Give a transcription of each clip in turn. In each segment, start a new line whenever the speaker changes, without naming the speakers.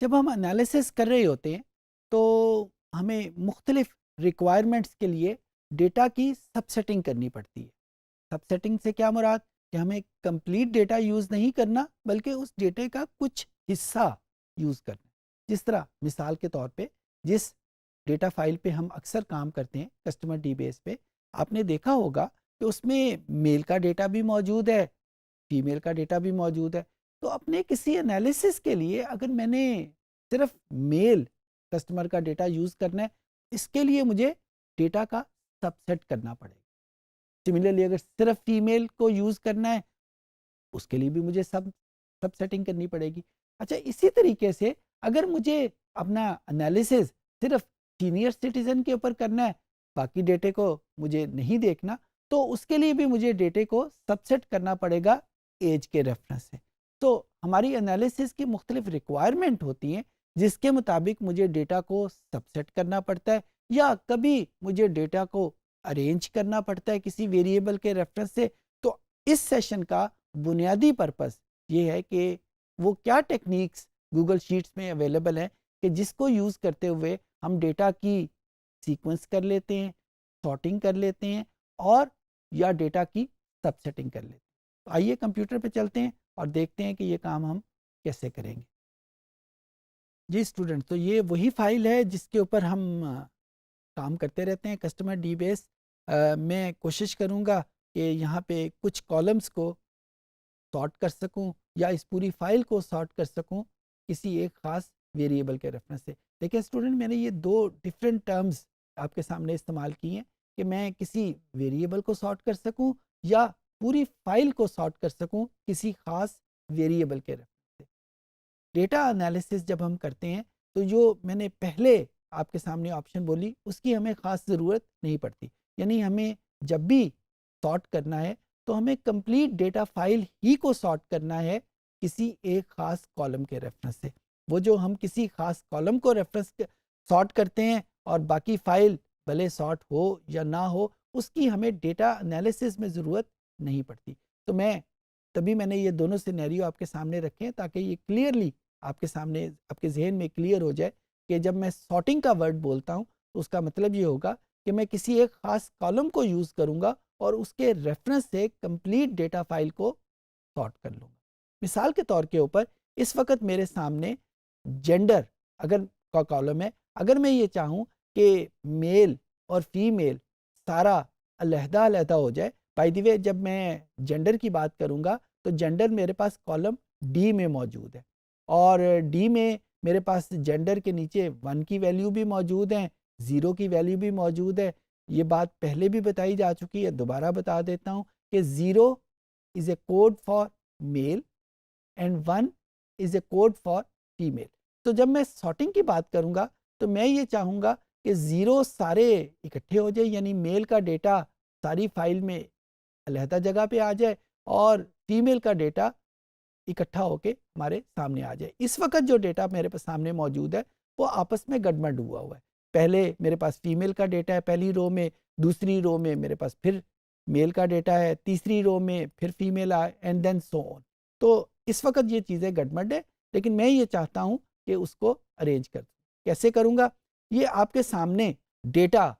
جب ہم انالیسس کر رہے ہوتے ہیں تو ہمیں مختلف ریکوائرمنٹس کے لیے ڈیٹا کی سب سیٹنگ کرنی پڑتی ہے. سب سیٹنگ سے کیا مراد کہ ہمیں کمپلیٹ ڈیٹا یوز نہیں کرنا بلکہ اس ڈیٹے کا کچھ حصہ یوز کرنا. جس طرح مثال کے طور پہ جس ڈیٹا فائل پہ ہم اکثر کام کرتے ہیں کسٹمر ڈی بیس پہ، آپ نے دیکھا ہوگا کہ اس میں میل کا ڈیٹا بھی موجود ہے، فیمیل کا ڈیٹا بھی موجود ہے. تو اپنے کسی انالیسس کے لیے اگر میں نے صرف میل کسٹمر کا ڈیٹا یوز کرنا ہے، اس کے لیے مجھے ڈیٹا کا سب سیٹ کرنا پڑے گا. سملرلی اگر صرف فیمیل کو یوز کرنا ہے اس کے لیے بھی مجھے سب سیٹنگ کرنی پڑے گی. اچھا، اسی طریقے سے اگر مجھے اپنا انالیسز صرف سینئر سٹیزن کے اوپر کرنا ہے، باقی ڈیٹے کو مجھے نہیں دیکھنا، تو اس کے لیے بھی مجھے ڈیٹے کو سب سیٹ کرنا پڑے گا ایج کے ریفرنس سے. تو ہماری انالیسز کی مختلف ریکوائرمنٹ ہوتی ہیں جس کے مطابق مجھے ڈیٹا کو سب سیٹ کرنا پڑتا ہے، یا کبھی مجھے ڈیٹا کو ارینج کرنا پڑتا ہے کسی ویریبل کے ریفرنس سے. تو اس سیشن کا بنیادی پرپس یہ ہے کہ وہ کیا ٹیکنیکس گوگل شیٹس میں اویلیبل ہیں کہ جس کو یوز کرتے ہوئے ہم ڈیٹا کی سیکوینس کر لیتے ہیں، سارٹنگ کر لیتے ہیں، اور یا ڈیٹا کی سب سیٹنگ کر لیتے ہیں. تو آئیے کمپیوٹر پہ چلتے ہیں اور دیکھتے ہیں کہ یہ کام ہم کیسے کریں گے. جی اسٹوڈنٹ، تو یہ وہی فائل ہے جس کے اوپر ہم کام کرتے رہتے ہیں کسٹمر ڈی بیس. میں کوشش کروں گا کہ یہاں پہ کچھ کالمز کو سارٹ کر سکوں یا اس پوری فائل کو سارٹ کر سکوں کسی ایک خاص ویریبل کے ریفرنس سے. دیکھیں اسٹوڈنٹ، میں نے یہ دو ڈفرینٹ ٹرمز آپ کے سامنے استعمال کی ہیں کہ میں کسی ویریبل کو سارٹ کر سکوں یا پوری فائل کو سارٹ کر سکوں کسی خاص ویریبل کے ریفرنس سے. ڈیٹا انالیسس جب ہم کرتے ہیں تو جو میں نے پہلے آپ کے سامنے آپشن بولی اس کی ہمیں خاص ضرورت نہیں پڑتی. یعنی ہمیں جب بھی سارٹ کرنا ہے تو ہمیں کمپلیٹ ڈیٹا فائل ہی کو سارٹ کرنا ہے کسی ایک خاص کالم کے ریفرنس سے. وہ جو ہم کسی خاص کالم کو ریفرنس سارٹ کرتے ہیں اور باقی فائل بھلے سارٹ ہو یا نہ ہو اس کی ہمیں ڈیٹا انالیسس میں ضرورت نہیں پڑتی. تو تبھی میں نے یہ دونوں سینیریو آپ کے سامنے رکھے ہیں تاکہ یہ کلیئرلی آپ کے سامنے آپ کے ذہن میں کلیئر ہو جائے کہ جب میں سارٹنگ کا ورڈ بولتا ہوں تو اس کا مطلب یہ ہوگا کہ میں کسی ایک خاص کالم کو یوز کروں گا اور اس کے ریفرنس سے کمپلیٹ ڈیٹا فائل کو سارٹ کر لوں گا. مثال کے طور کے اوپر اس وقت میرے سامنے جینڈر اگر کا کالم ہے. اگر میں یہ چاہوں کہ میل اور فیمیل سارا علیحدہ علیحدہ ہو جائے، بائی دی وے جب میں جینڈر کی بات کروں گا تو جینڈر میرے پاس کالم ڈی میں موجود ہے، اور ڈی میں میرے پاس جینڈر کے نیچے 1 کی ویلیو بھی موجود ہے، 0 کی ویلیو بھی موجود ہے. یہ بات پہلے بھی بتائی جا چکی ہے، دوبارہ بتا دیتا ہوں کہ 0 is a code for male and 1 is a code for female. تو جب میں سارٹنگ کی بات کروں گا تو میں یہ چاہوں گا کہ 0 سارے اکٹھے ہو جائے، یعنی میل کا ڈیٹا ساری فائل میں علیحدہ جگہ پہ آ جائے اور فیمیل کا ڈیٹا اکٹھا ہو کے ہمارے سامنے آ جائے. اس وقت جو ڈیٹا میرے سامنے موجود ہے وہ آپس میں گڑبڑ ہوا ہے. پہلے میرے پاس فیمیل کا ڈیٹا ہے پہلی رو میں، دوسری رو میں میرے پاس پھر میل کا ڈیٹا ہے، تیسری رو میں پھر فیمیل ہے، اینڈ دین سو آن. تو اس وقت یہ چیزیں گڑبڑ ہے، لیکن میں یہ چاہتا ہوں کہ اس کو ارینج کر دوں. کیسے کروں گا؟ یہ آپ کے سامنے ڈیٹا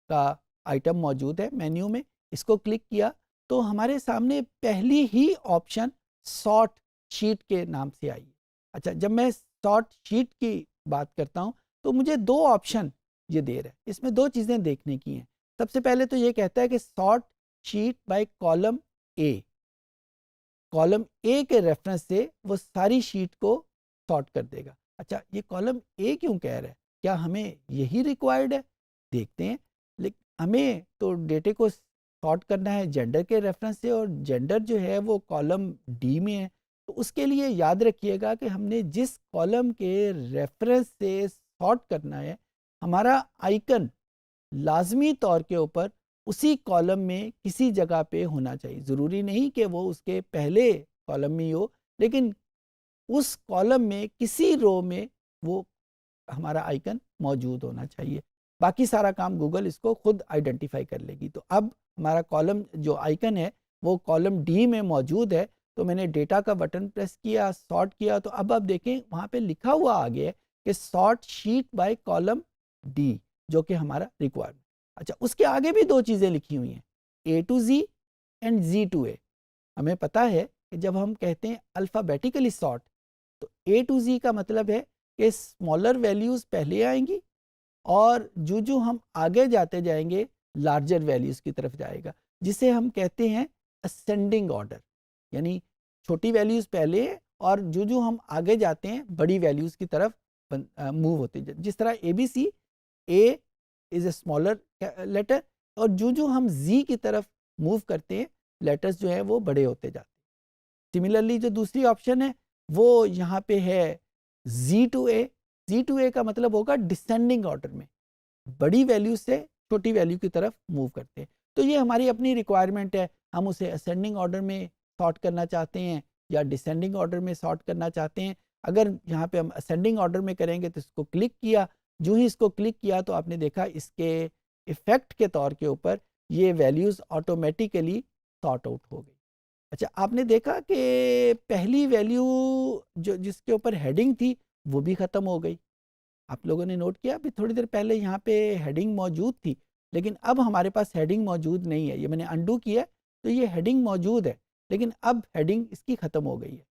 کا آئٹم موجود ہے مینیو میں، اس کو کلک کیا تو ہمارے سامنے پہلی ہی آپشن سارٹ شیٹ کے نام سے آئی ہے. اچھا، جب میں سارٹ شیٹ کی بات کرتا ہوں تو مجھے 2 آپشن یہ دے رہا ہے. اس میں 2 چیزیں دیکھنے کی ہیں. سب سے پہلے تو یہ کہتا ہے کہ sort sheet by column A. Column A کے ریفرنس سے وہ ساری شیٹ کو سارٹ کر دے گا. اچھا، یہ کالم اے کیوں کہہ رہا ہے؟ کیا ہمیں یہی ریکوائرڈ ہے؟ دیکھتے ہیں. لیکن ہمیں تو ڈیٹے کو سارٹ کرنا ہے جینڈر کے ریفرنس سے، اور جینڈر جو ہے وہ کالم ڈی میں ہے. تو اس کے لیے یاد رکھیے گا کہ ہم نے جس کالم کے ریفرنس سے سارٹ کرنا ہے، ہمارا آئیکن لازمی طور کے اوپر اسی کالم میں کسی جگہ پہ ہونا چاہیے. ضروری نہیں کہ وہ اس کے پہلے کالم میں ہی ہو، لیکن اس کالم میں کسی رو میں وہ ہمارا آئیکن موجود ہونا چاہیے. باقی سارا کام گوگل اس کو خود آئیڈینٹیفائی کر لے گی. تو اب ہمارا کالم جو آئیکن ہے وہ کالم ڈی میں موجود ہے، تو میں نے ڈیٹا کا بٹن پریس کیا، سارٹ کیا، تو اب آپ دیکھیں وہاں پہ لکھا ہوا آ گیا ہے کہ sort sheet by column D, جو کہ ہمارا ریکوائرمنٹ. اچھا، اس کے آگے بھی دو چیزیں لکھی ہوئی ہیں، A to Z and Z to A. ہمیں پتا ہے کہ جب ہم کہتے ہیں الفابیٹیکلی سارٹ، تو اے ٹو زی کا مطلب ہے کہ اسمالر ویلیوز پہلے آئیں گی اور جو ہم آگے جاتے جائیں گے لارجر ویلیوز کی طرف جائے گا، جسے ہم کہتے ہیں اسینڈنگ آرڈر. یعنی چھوٹی ویلیوز پہلے اور جو ہم آگے جاتے ہیں بڑی ویلیوز کی طرف موو ہوتے ہیں. جس طرح A B C, A is a smaller letter, اور جو ہم زی کی طرف موو کرتے ہیں لیٹرز جو ہیں وہ بڑے ہوتے جاتے ہیں. سملرلی جو دوسری آپشن ہے وہ یہاں پہ ہے زی ٹو اے. زی ٹو اے کا مطلب ہوگا ڈسینڈنگ آرڈر میں، بڑی ویلیو سے چھوٹی ویلیو کی طرف موو کرتے ہیں. تو یہ ہماری اپنی ریکوائرمنٹ ہے، ہم اسے اسینڈنگ آرڈر میں سارٹ کرنا چاہتے ہیں یا ڈسینڈنگ آرڈر میں سارٹ کرنا چاہتے ہیں. اگر یہاں پہ ہم اسینڈنگ آرڈر میں کریں گے تو اس کو کلک کیا، جو ہی اس کو کلک کیا تو آپ نے دیکھا اس کے ایفیکٹ کے طور کے اوپر یہ ویلیوز آٹومیٹیکلی سارٹ آؤٹ ہو گئی. اچھا، آپ نے دیکھا کہ پہلی ویلیو جس کے اوپر ہیڈنگ تھی وہ بھی ختم ہو گئی. آپ لوگوں نے نوٹ کیا ابھی تھوڑی دیر پہلے یہاں پہ ہیڈنگ موجود تھی، لیکن اب ہمارے پاس ہیڈنگ موجود نہیں ہے. یہ میں نے انڈو کیا تو یہ ہیڈنگ موجود ہے، لیکن اب ہیڈنگ اس کی ختم ہو گئی ہے.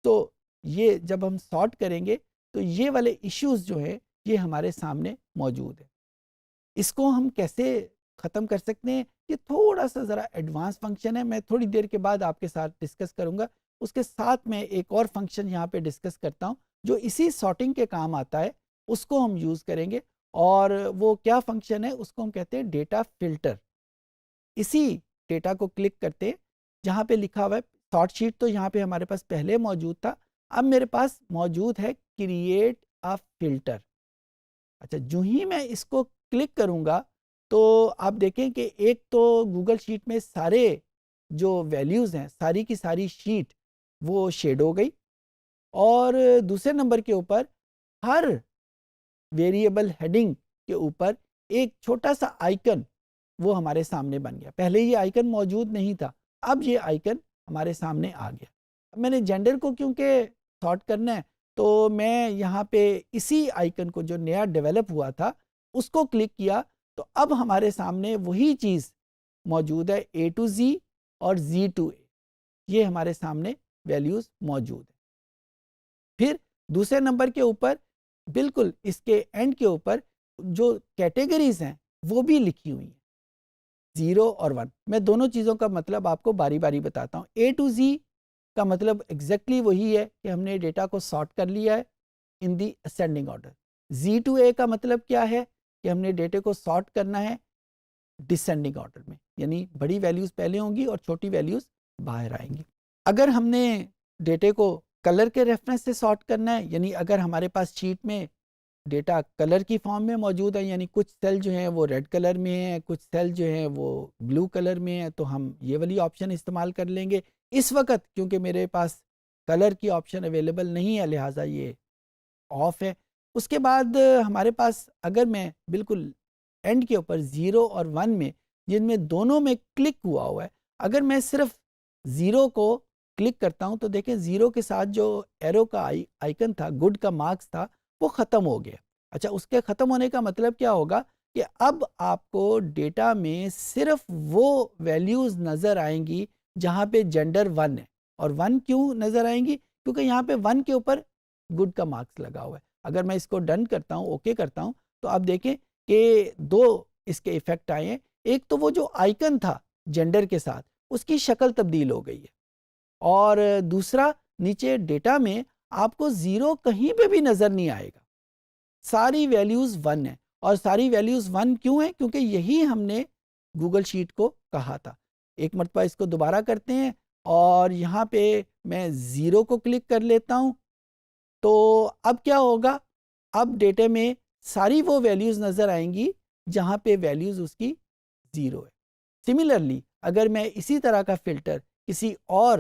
تو یہ جب ہم سارٹ کریں گے تو یہ والے ایشوز جو ہیں یہ ہمارے سامنے موجود ہیں. اس کو ہم کیسے ختم کر سکتے ہیں؟ یہ تھوڑا سا ذرا ایڈوانس فنکشن ہے، میں تھوڑی دیر کے بعد آپ کے ساتھ ڈسکس کروں گا. اس کے ساتھ میں ایک اور فنکشن یہاں پہ ڈسکس کرتا ہوں جو اسی سارٹنگ کے کام آتا ہے، اس کو ہم یوز کریں گے. اور وہ کیا فنکشن ہے؟ اس کو ہم کہتے ہیں ڈیٹا فلٹر. اسی ڈیٹا کو کلک کرتے ہیں جہاں پہ لکھا ہوا ہے سارٹ شیٹ، تو یہاں پہ ہمارے پاس پہلے موجود تھا، اب میرے پاس موجود ہے کریٹ ا فلٹر. اچھا، جو ہی میں اس کو کلک کروں گا تو آپ دیکھیں کہ ایک تو گوگل شیٹ میں سارے جو ویلیوز ہیں ساری کی ساری شیٹ وہ شیڈ ہو گئی، اور دوسرے نمبر کے اوپر ہر ویریبل ہیڈنگ کے اوپر ایک چھوٹا سا آئیکن وہ ہمارے سامنے بن گیا. پہلے یہ آئیکن موجود نہیں تھا، اب یہ آئیکن ہمارے سامنے آ گیا. میں نے جینڈر کو کیونکہ سارٹ کرنا ہے تو میں یہاں پہ اسی آئیکن کو جو نیا ڈیولپ ہوا تھا اس کو کلک کیا، تو اب ہمارے سامنے وہی چیز موجود ہے، اے ٹو زی اور زی ٹو اے، یہ ہمارے سامنے ویلیوز موجود ہیں. پھر دوسرے نمبر کے اوپر بالکل اس کے اینڈ کے اوپر جو کیٹیگریز ہیں وہ بھی لکھی ہوئی ہیں، 0 اور 1. میں دونوں چیزوں کا مطلب آپ کو باری باری بتاتا ہوں. اے ٹو زی کا مطلب ایگزیکٹلی وہی ہے کہ ہم نے ڈیٹا کو سارٹ کر لیا ہے ان دی اسینڈنگ آرڈر. زی ٹو اے کا مطلب کیا ہے؟ کہ ہم نے ڈیٹا کو سارٹ کرنا ہے ڈسینڈنگ آرڈر میں، یعنی بڑی ویلیوز پہلے ہوں گی اور چھوٹی ویلیوز باہر آئیں گی. اگر ہم نے ڈیٹا کو کلر کے ریفرنس سے سارٹ کرنا ہے، یعنی اگر ہمارے پاس شیٹ میں ڈیٹا کلر کی فارم میں موجود ہے، یعنی کچھ سیل جو ہیں وہ ریڈ کلر میں ہیں، کچھ سیل جو ہیں وہ بلو کلر میں ہیں، تو ہم یہ والی آپشن استعمال کر لیں گے. اس وقت کیونکہ میرے پاس کلر کی آپشن اویلیبل نہیں ہے لہٰذا یہ آف ہے. اس کے بعد ہمارے پاس اگر میں بالکل اینڈ کے اوپر 0 اور 1 میں جن میں دونوں میں کلک ہوا ہے، اگر میں صرف 0 کو کلک کرتا ہوں تو دیکھیں 0 کے ساتھ جو ایرو کا آئیکن تھا، گڈ کا مارکس تھا، وہ ختم ہو گیا. اچھا، اس کے ختم ہونے کا مطلب کیا ہوگا کہ اب آپ کو ڈیٹا میں صرف وہ ویلیوز نظر آئیں گی جہاں پہ جینڈر 1 ہے. اور 1 کیوں نظر آئیں گی؟ کیونکہ یہاں پہ 1 کے اوپر گڈ کا مارکس لگا ہوا ہے. اگر میں اس کو ڈن کرتا ہوں، اوکے کرتا ہوں، تو آپ دیکھیں کہ دو اس کے ایفیکٹ آئے ہیں. ایک تو وہ جو آئیکن تھا جینڈر کے ساتھ اس کی شکل تبدیل ہو گئی ہے، اور دوسرا نیچے ڈیٹا میں آپ کو 0 کہیں پہ بھی نظر نہیں آئے گا، ساری ویلیوز 1 ہیں. اور ساری ویلیوز 1 کیوں ہیں؟ کیونکہ یہی ہم نے گوگل شیٹ کو کہا تھا. ایک مرتبہ اس کو دوبارہ کرتے ہیں اور یہاں پہ میں 0 کو کلک کر لیتا ہوں، تو اب کیا ہوگا؟ اب ڈیٹا میں ساری وہ ویلیوز نظر آئیں گی جہاں پہ ویلیوز اس کی 0 ہے. سملرلی اگر میں اسی طرح کا فلٹر کسی اور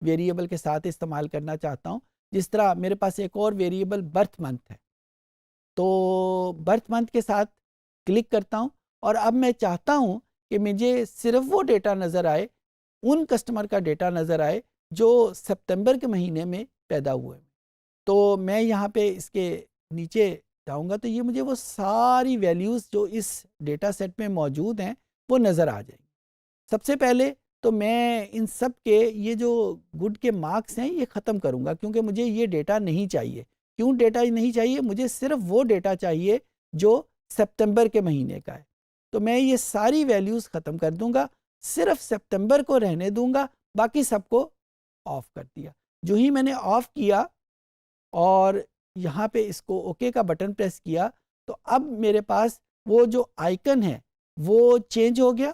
ویریبل کے ساتھ استعمال کرنا چاہتا ہوں، جس طرح میرے پاس ایک اور ویریبل برتھ منتھ ہے، تو برتھ منتھ کے ساتھ کلک کرتا ہوں اور اب میں چاہتا ہوں کہ مجھے صرف وہ ڈیٹا نظر آئے، ان کسٹمر کا ڈیٹا نظر آئے جو سپتمبر کے مہینے میں پیدا ہوئے. تو میں یہاں پہ اس کے نیچے جاؤں گا تو یہ مجھے وہ ساری ویلیوز جو اس ڈیٹا سیٹ میں موجود ہیں وہ نظر آ جائیں گی. سب سے پہلے تو میں ان سب کے یہ جو گڈ کے مارکس ہیں یہ ختم کروں گا، کیونکہ مجھے یہ ڈیٹا نہیں چاہیے. کیوں ڈیٹا نہیں چاہیے؟ مجھے صرف وہ ڈیٹا چاہیے جو سپتمبر کے مہینے کا ہے. تو میں یہ ساری ویلیوز ختم کر دوں گا، صرف سپتمبر کو رہنے دوں گا، باقی سب کو آف کر دیا. جو ہی میں نے آف کیا اور یہاں پہ اس کو اوکے کا بٹن پریس کیا تو اب میرے پاس وہ جو آئیکن ہے وہ چینج ہو گیا،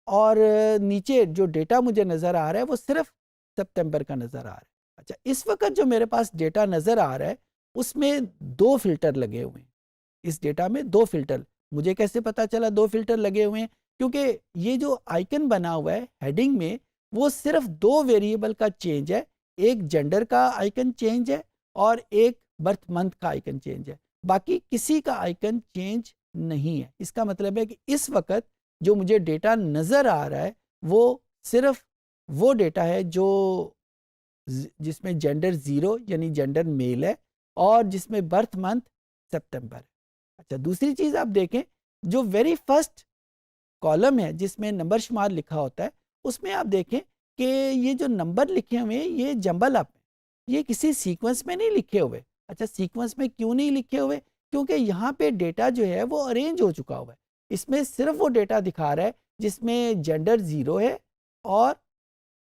اور نیچے جو ڈیٹا مجھے نظر آ رہا ہے وہ صرف سپتمبر کا نظر آ رہا ہے. اچھا، اس وقت جو میرے پاس ڈیٹا نظر آ رہا ہے اس میں 2 فلٹر لگے ہوئے ہیں. اس ڈیٹا میں 2 فلٹر. مجھے کیسے پتا چلا 2 فلٹر لگے ہوئے ہیں؟ کیونکہ یہ جو آئیکن بنا ہوا ہے ہیڈنگ میں وہ صرف 2 ویریبل کا چینج ہے. ایک جینڈر کا آئیکن چینج ہے اور ایک برتھ منتھ کا آئیکن چینج ہے. باقی کسی کا آئیکن چینج نہیں ہے. اس کا مطلب ہے کہ اس وقت جو مجھے ڈیٹا نظر آ رہا ہے وہ صرف وہ ڈیٹا ہے جو جس میں جینڈر 0 یعنی جینڈر میل ہے اور جس میں برتھ منتھ سپتمبر ہے. اچھا، دوسری چیز آپ دیکھیں، جو ویری فرسٹ کالم ہے جس میں نمبر شمار لکھا ہوتا ہے اس میں آپ دیکھیں کہ یہ جو نمبر لکھے ہوئے ہیں یہ جمبل اپ ہے، یہ کسی سیکوینس میں نہیں لکھے ہوئے. اچھا، سیکوینس میں کیوں نہیں لکھے ہوئے؟ کیونکہ یہاں پہ ڈیٹا جو ہے وہ ارینج ہو چکا ہوا ہے. اس میں صرف وہ ڈیٹا دکھا رہا ہے جس میں جینڈر 0 ہے اور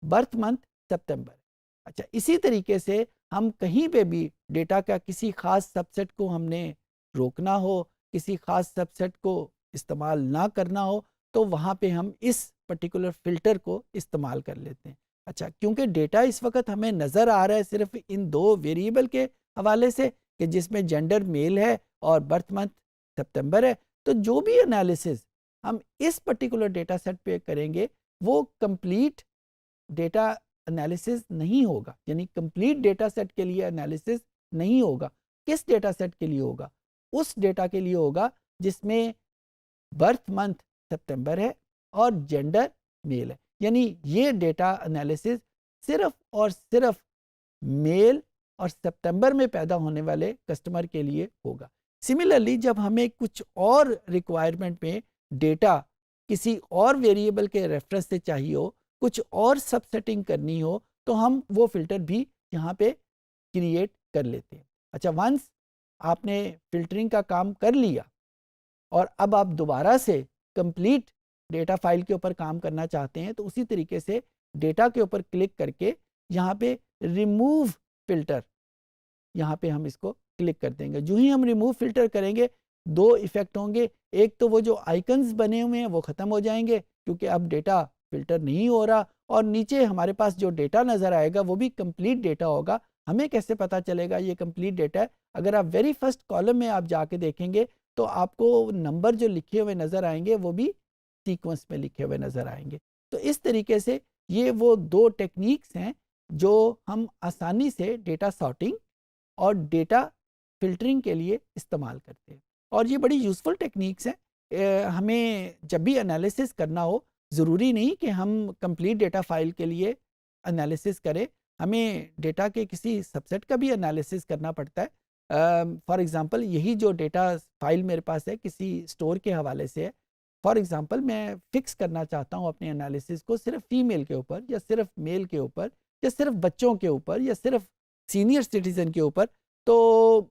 برتھ منتھ سپتمبر ہے. اچھا، اسی طریقے سے ہم کہیں پہ بھی ڈیٹا کا کسی خاص سب سیٹ کو ہم نے روکنا ہو، کسی خاص سب سیٹ کو استعمال نہ کرنا ہو تو وہاں پہ ہم اس پرٹیکولر فلٹر کو استعمال کر لیتے ہیں. اچھا، کیونکہ ڈیٹا اس وقت ہمیں نظر آ رہا ہے صرف ان 2 ویریبل کے حوالے سے کہ جس میں جینڈر میل ہے اور برتھ منتھ سپتمبر ہے، تو جو بھی انالیسز ہم اس پرٹیکولر ڈیٹا سیٹ پہ کریں گے وہ کمپلیٹ ڈیٹا انالیسز نہیں ہوگا. یعنی کمپلیٹ ڈیٹا سیٹ کے لیے انالیسز نہیں ہوگا. کس ڈیٹا سیٹ کے لیے ہوگا؟ اس ڈیٹا کے لیے ہوگا جس میں برتھ منتھ سپتمبر ہے اور جینڈر میل ہے. یعنی یہ ڈیٹا انالیسز صرف اور صرف میل اور سپتمبر میں پیدا ہونے والے کسٹمر کے لیے ہوگا. سملرلی جب ہمیں کچھ اور ریکوائرمنٹ میں ڈیٹا کسی اور ویریبل کے ریفرنس سے چاہیے ہو، کچھ اور سب سیٹنگ کرنی ہو تو ہم وہ فلٹر بھی یہاں پہ کریٹ کر لیتے ہیں. اچھا، ونس آپ نے فلٹرنگ کا کام کر لیا اور اب آپ دوبارہ سے کمپلیٹ ڈیٹا فائل کے اوپر کام کرنا چاہتے ہیں تو اسی طریقے سے ڈیٹا کے اوپر کلک کر کے یہاں پہ ریموو فلٹر، یہاں پہ ہم اس کو کلک کر دیں گے. جو ہی ہم ریموو فلٹر کریں گے 2 ایفیکٹ ہوں گے. ایک تو وہ جو آئیکنز بنے ہوئے ہیں وہ ختم ہو جائیں گے کیونکہ اب ڈیٹا فلٹر نہیں ہو رہا، اور نیچے ہمارے پاس جو ڈیٹا نظر آئے گا وہ بھی کمپلیٹ ڈیٹا ہوگا. ہمیں کیسے پتا چلے گا یہ کمپلیٹ ڈیٹا ہے؟ اگر آپ ویری فرسٹ کالم میں آپ جا کے دیکھیں گے تو آپ کو نمبر جو لکھے ہوئے نظر آئیں گے وہ بھی سیکوینس میں لکھے ہوئے نظر آئیں گے. تو اس طریقے سے یہ وہ 2 ٹیکنیکس ہیں جو ہم آسانی سے ڈیٹا سارٹنگ اور ڈیٹا فلٹرنگ کے لیے استعمال کرتے ہیں، اور یہ بڑی یوزفل ٹیکنیکس ہیں. ہمیں جب بھی انالیسس کرنا ہو ضروری نہیں کہ ہم کمپلیٹ ڈیٹا فائل کے لیے انالیسس کریں، ہمیں ڈیٹا کے کسی سب سیٹ کا بھی انالیسس کرنا پڑتا ہے. فار ایگزامپل یہی جو ڈیٹا فائل میرے پاس ہے کسی اسٹور کے حوالے سے ہے. فار ایگزامپل میں فکس کرنا چاہتا ہوں اپنے انالیسس کو صرف فیمیل کے اوپر یا صرف میل کے اوپر یا صرف بچوں کے اوپر یا صرف سینئر سٹیزن کے اوپر، تو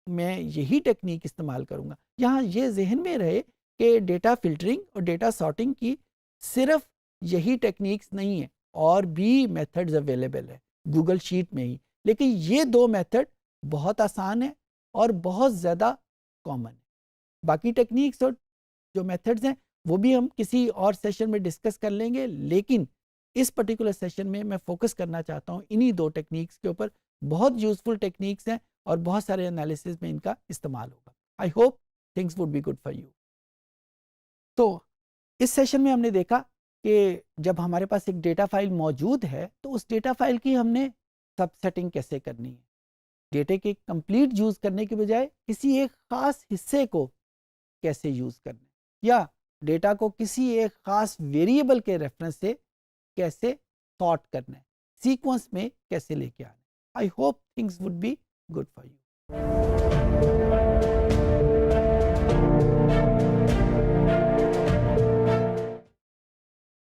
میں یہی ٹیکنیک استعمال کروں گا. یہاں یہ ذہن میں رہے کہ ڈیٹا فلٹرنگ اور ڈیٹا سارٹنگ کی صرف یہی ٹیکنیکس نہیں ہیں، اور بھی میتھڈز اویلیبل ہیں گوگل شیٹ میں ہی، لیکن یہ 2 میتھڈ بہت آسان ہیں اور بہت زیادہ کامن ہیں. باقی ٹیکنیکس اور جو میتھڈز ہیں وہ بھی ہم کسی اور سیشن میں ڈسکس کر لیں گے، لیکن اس پرٹیکولر سیشن میں فوکس کرنا چاہتا ہوں انہی 2 ٹیکنیکس کے اوپر. بہت یوزفل ٹیکنیکس ہیں اور بہت سارے انالیسز میں ان کا استعمال ہوگا. I hope things would be good for you. تو اس سیشن میں ہم نے دیکھا کہ جب ہمارے پاس ایک ڈیٹا فائل موجود ہے تو اس ڈیٹا فائل کی ہم نے سب سیٹنگ کیسے کرنی ہے. ڈیٹے کے کمپلیٹ یوز کرنے کے بجائے کسی ایک خاص حصے کو کیسے یوز کرنا ہے، یا ڈیٹا کو کسی ایک خاص ویریبل کے ریفرنس سے کیسے سارٹ کرنا ہے. سیکوینس میں کیسے لے کے آنا. I hope things would be good for you.